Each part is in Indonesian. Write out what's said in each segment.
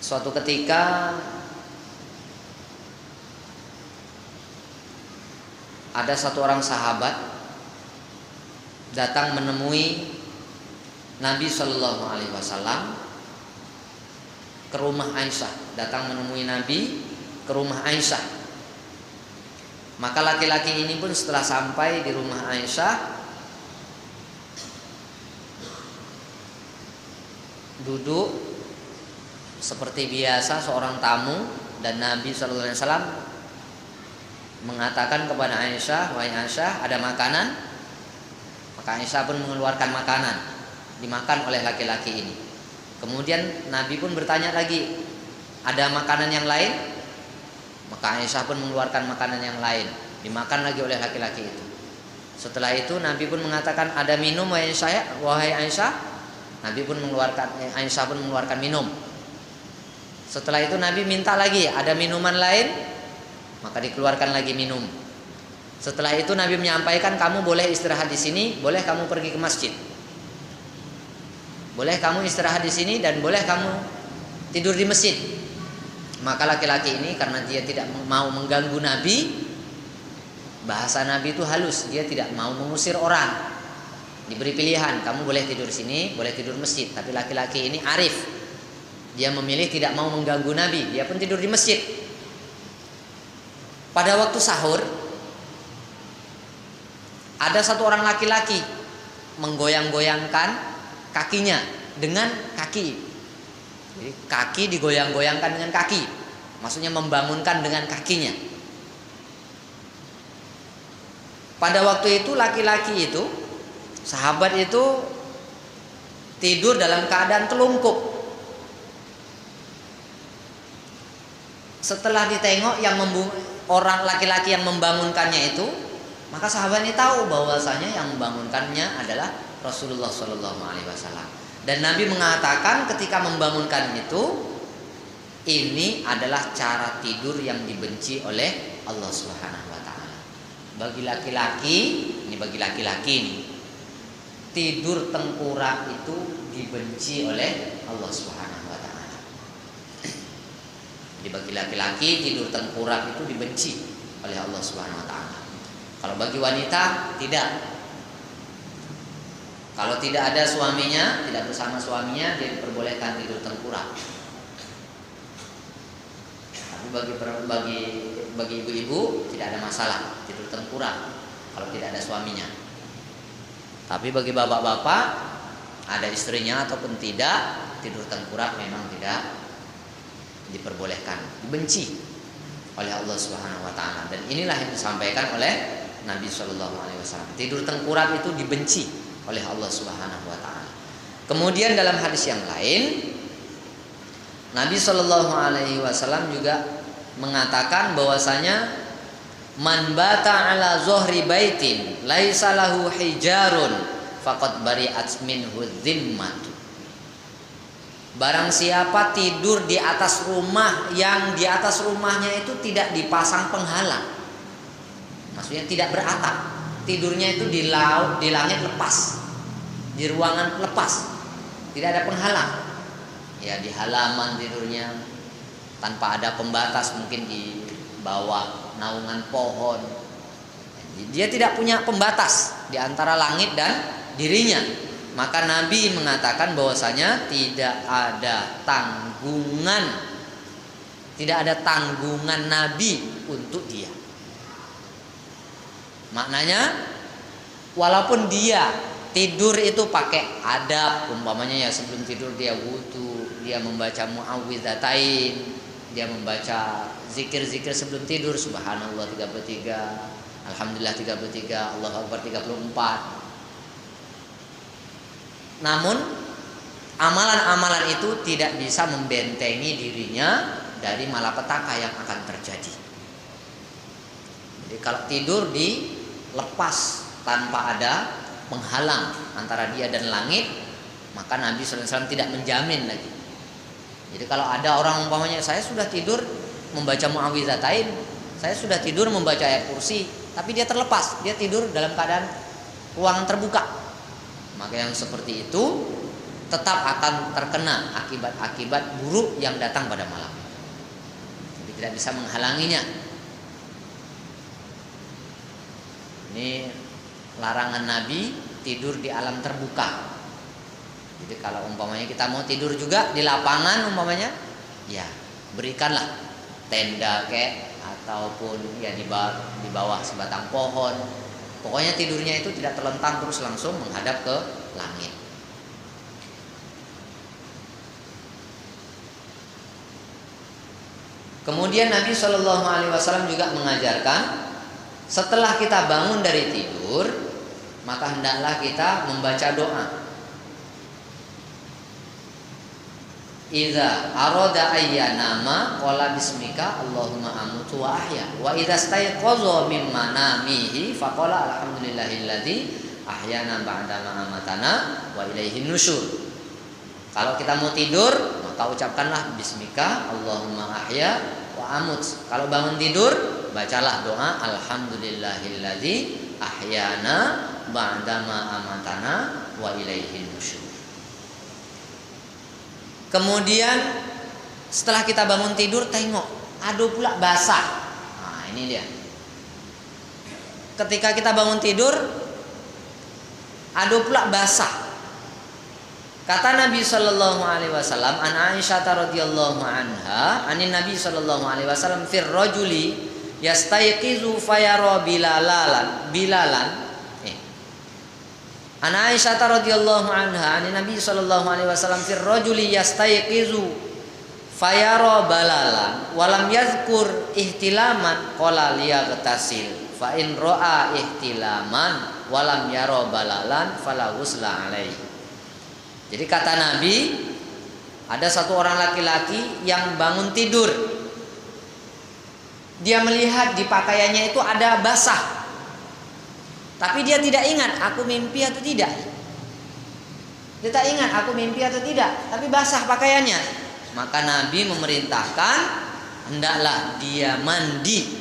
Suatu ketika ada satu orang sahabat datang menemui Nabi Shallallahu Alaihi Wasallam ke rumah Aisyah. Datang menemui Nabi ke rumah Aisyah. Maka laki-laki ini pun setelah sampai di rumah Aisyah, duduk seperti biasa seorang tamu, dan Nabi Shallallahu Alaihi Wasallam mengatakan kepada Aisyah, "Wahai Aisyah, ada makanan?" Maka Aisyah pun mengeluarkan makanan, dimakan oleh laki-laki ini. Kemudian Nabi pun bertanya lagi, "Ada makanan yang lain?" Maka Aisyah pun mengeluarkan makanan yang lain, dimakan lagi oleh laki-laki itu. Setelah itu Nabi pun mengatakan, "Ada minum wahai Aisyah?" Nabi pun Aisyah pun mengeluarkan minum. Setelah itu Nabi minta lagi, "Ada minuman lain?" Maka dikeluarkan lagi minum. Setelah itu Nabi menyampaikan, "Kamu boleh istirahat di sini, boleh kamu pergi ke masjid. Boleh kamu istirahat di sini dan boleh kamu tidur di masjid." Maka laki-laki ini karena dia tidak mau mengganggu Nabi, bahasa Nabi itu halus, dia tidak mau mengusir orang. Diberi pilihan, kamu boleh tidur di sini, boleh tidur di masjid. Tapi laki-laki ini arif, dia memilih tidak mau mengganggu Nabi, dia pun tidur di masjid. Pada waktu sahur, ada satu orang laki-laki menggoyang-goyangkan kakinya dengan kaki. Jadi kaki digoyang-goyangkan dengan kaki, maksudnya membangunkan dengan kakinya. Pada waktu itu laki-laki itu, sahabat itu tidur dalam keadaan telungkup. Setelah ditengok orang laki-laki yang membangunkannya itu, maka sahabat ini tahu bahwasanya yang membangunkannya adalah Rasulullah Shallallahu Alaihi Wasallam. Dan Nabi mengatakan ketika membangunkan itu, ini adalah cara tidur yang dibenci oleh Allah Subhanahu Wa Taala. Bagi laki-laki ini, tidur tengkurap itu dibenci oleh Allah Subhanahu Wa Taala. Jadi bagi laki-laki tidur tengkurap itu dibenci oleh Allah Subhanahu Wa Taala. Kalau bagi wanita tidak. Kalau tidak ada suaminya, tidak bersama suaminya, dia diperbolehkan tidur tengkurap. Tapi bagi ibu-ibu tidak ada masalah tidur tengkurap kalau tidak ada suaminya. Tapi bagi bapak-bapak, ada istrinya ataupun tidak, tidur tengkurap memang tidak diperbolehkan, dibenci oleh Allah Subhanahu Wa Taala. Dan inilah yang disampaikan oleh Nabi Shallallahu Alaihi Wasallam. Tidur tengkurap itu dibenci oleh Allah Subhanahu Wa Taala. Kemudian dalam hadis yang lain, Nabi Shallallahu Alaihi Wasallam juga mengatakan bahwasanya man bata ala zohri baitin laisa lahu hijarun faqad bari'at minhu dhimmatu. Barang siapa tidur di atas rumah yang di atas rumahnya itu tidak dipasang penghalang, maksudnya tidak beratap, tidurnya itu di langit lepas, di ruangan lepas, tidak ada penghalang. Ya di halaman tidurnya tanpa ada pembatas, mungkin di bawah naungan pohon. Dia tidak punya pembatas di antara langit dan dirinya. Maka Nabi mengatakan bahwasanya tidak ada tanggungan Nabi untuk dia. Maknanya walaupun dia tidur itu pakai adab, umpamanya ya sebelum tidur dia wudu, dia membaca muawwidzatain, dia membaca zikir-zikir sebelum tidur, subhanallah 33, alhamdulillah 33, Allahu akbar 34. Namun amalan-amalan itu tidak bisa membentengi dirinya dari malapetaka yang akan terjadi. Jadi kalau tidur dilepas tanpa ada penghalang antara dia dan langit, maka Nabi SAW tidak menjamin lagi. Jadi kalau ada orang umpamanya saya sudah tidur membaca muawwidzatain, saya sudah tidur membaca ayat kursi, tapi dia terlepas, dia tidur dalam keadaan ruangan terbuka, maka yang seperti itu tetap akan terkena akibat-akibat buruk yang datang pada malam. Jadi tidak bisa menghalanginya. Ini larangan Nabi tidur di alam terbuka. Jadi kalau umpamanya kita mau tidur juga di lapangan umpamanya, ya berikanlah tenda kek ataupun ya di bawah sebatang pohon. Pokoknya tidurnya itu tidak terlentang terus langsung menghadap ke langit. Kemudian Nabi Shallallahu Alaihi Wasallam juga mengajarkan setelah kita bangun dari tidur, maka hendaklah kita membaca doa. Idza arada ayyanama qala bismika Allahumma amutu wa ahya wa idza stayqaza min manamihi faqala alhamdulillahilladzi ahyana ba'da ma amatana wa ilaihin nusyur. Kalau kita mau tidur, maka ucapkanlah bismika Allahumma ahya wa amut. Kalau bangun tidur, bacalah doa alhamdulillahilladzi ahyana ba'da ma amatana wa ilaihin nusyur. Kemudian setelah kita bangun tidur, tengok ada pula basah. Nah, ini dia. Ketika kita bangun tidur, ada pula basah. Kata Nabi Shallallahu Alaihi Wasallam, an Aisyah radhiyallahu anha, anin Nabi Shallallahu Alaihi Wasallam, fir rajuli yastayqizu fayara bilalan. An Aisyah radhiyallahu anha, anin Nabi Shallallahu Alaihi Wasallam, fir rajuli yastayqizu fayara balalan, walam yadhkur ihtilaman, qala liyaghtasil, fa in ra'a ihtilaman, walam yara balalan, fala ghusla alaihi. Jadi kata Nabi, ada satu orang laki-laki yang bangun tidur. Dia melihat di pakaiannya itu ada basah. Tapi dia tidak ingat aku mimpi atau tidak. Dia tak ingat aku mimpi atau tidak, tapi basah pakaiannya. Maka Nabi memerintahkan hendaklah dia mandi.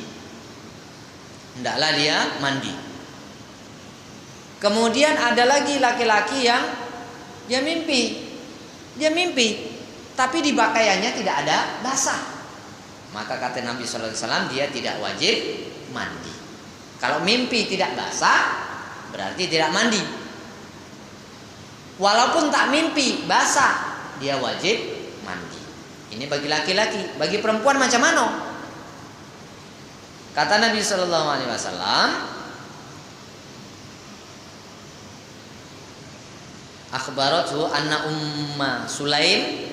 Hendaklah dia mandi. Kemudian ada lagi laki-laki yang dia mimpi, tapi di pakaiannya tidak ada basah. Maka kata Nabi Sallallahu Alaihi Wasallam, dia tidak wajib mandi. Kalau mimpi tidak basah, berarti tidak mandi. Walaupun tak mimpi basah, dia wajib mandi. Ini bagi laki-laki. Bagi perempuan macam mana? Kata Nabi Sallallahu Alaihi Wasallam, akhbarathu anna umma Sulaim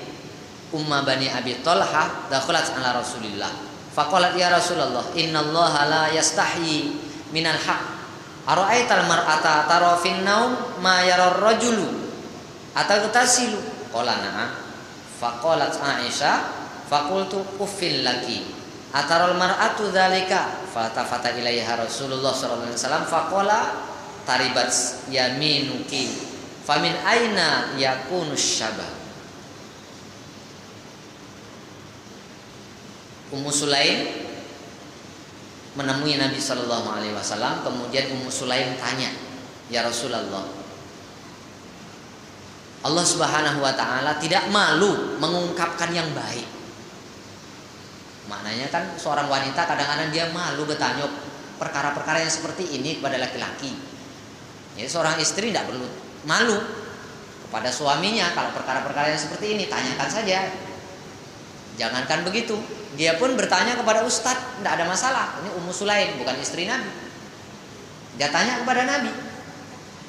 umma bani Abi Talha dakhalat ala Rasulillah faqalat ya Rasulullah innallaha la yastahyi minal haq ara'aital mar'ata tara fin naum ma yara ar-rajulu ataghtasilu qala na'am faqalat Aisyah faqultu uffil laki ataral mar'atu dzalika fatafata ilaiha Rasulullah sallallahu alaihi wasallam faqala taribat yaminuki famin aina yakunus syabah. Ummu Sulaim menemui Nabi Shallallahu Alaihi Wasallam, kemudian Ummu Sulaim tanya, ya Rasulullah, Allah Subhanahu Wa Taala tidak malu mengungkapkan yang baik. Maknanya kan seorang wanita kadang-kadang dia malu bertanya perkara-perkara yang seperti ini kepada laki-laki. Jadi seorang istri tidak perlu malu kepada suaminya kalau perkara-perkara yang seperti ini, tanyakan saja. Jangankan begitu, dia pun bertanya kepada ustadz, tidak ada masalah. Ini Ummu Sulaim, bukan istri Nabi. Dia tanya kepada Nabi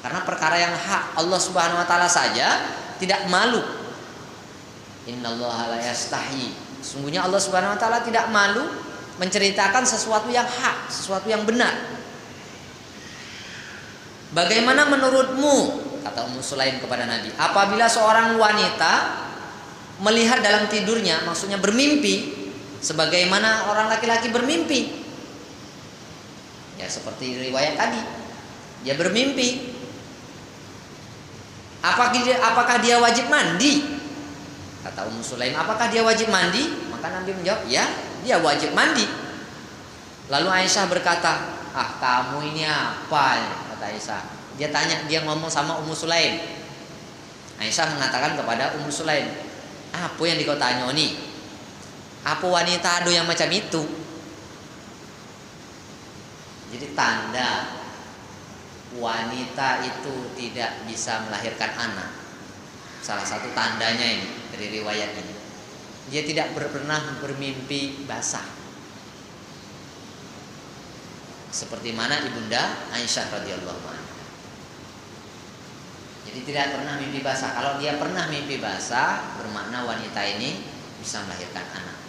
karena perkara yang hak Allah Subhanahu Wa Taala saja tidak malu. Innallaha la yastahyi. Sungguhnya Allah Subhanahu Wa Taala tidak malu menceritakan sesuatu yang hak, sesuatu yang benar. Bagaimana menurutmu, kata Ummu Sulaim kepada Nabi, apabila seorang wanita melihat dalam tidurnya, maksudnya bermimpi sebagaimana orang laki-laki bermimpi. Ya seperti riwayat tadi, dia bermimpi. Apakah dia wajib mandi? Kata Ummu Sulaim, apakah dia wajib mandi? Maka Nabi menjawab, ya, dia wajib mandi. Lalu Aisyah berkata, ah kamu ini apa? Kata Aisyah. Dia ngomong sama Ummu Sulaim, Aisyah mengatakan kepada Ummu Sulaim, apa yang kau tanya nih? Apa wanita ada yang macam itu? Jadi tanda wanita itu tidak bisa melahirkan anak, salah satu tandanya ini dari riwayat ini, dia tidak pernah bermimpi basah, seperti mana ibunda Aisyah radhiyallahu anha. Jadi tidak pernah mimpi basah. Kalau dia pernah mimpi basah, bermakna wanita ini bisa melahirkan anak.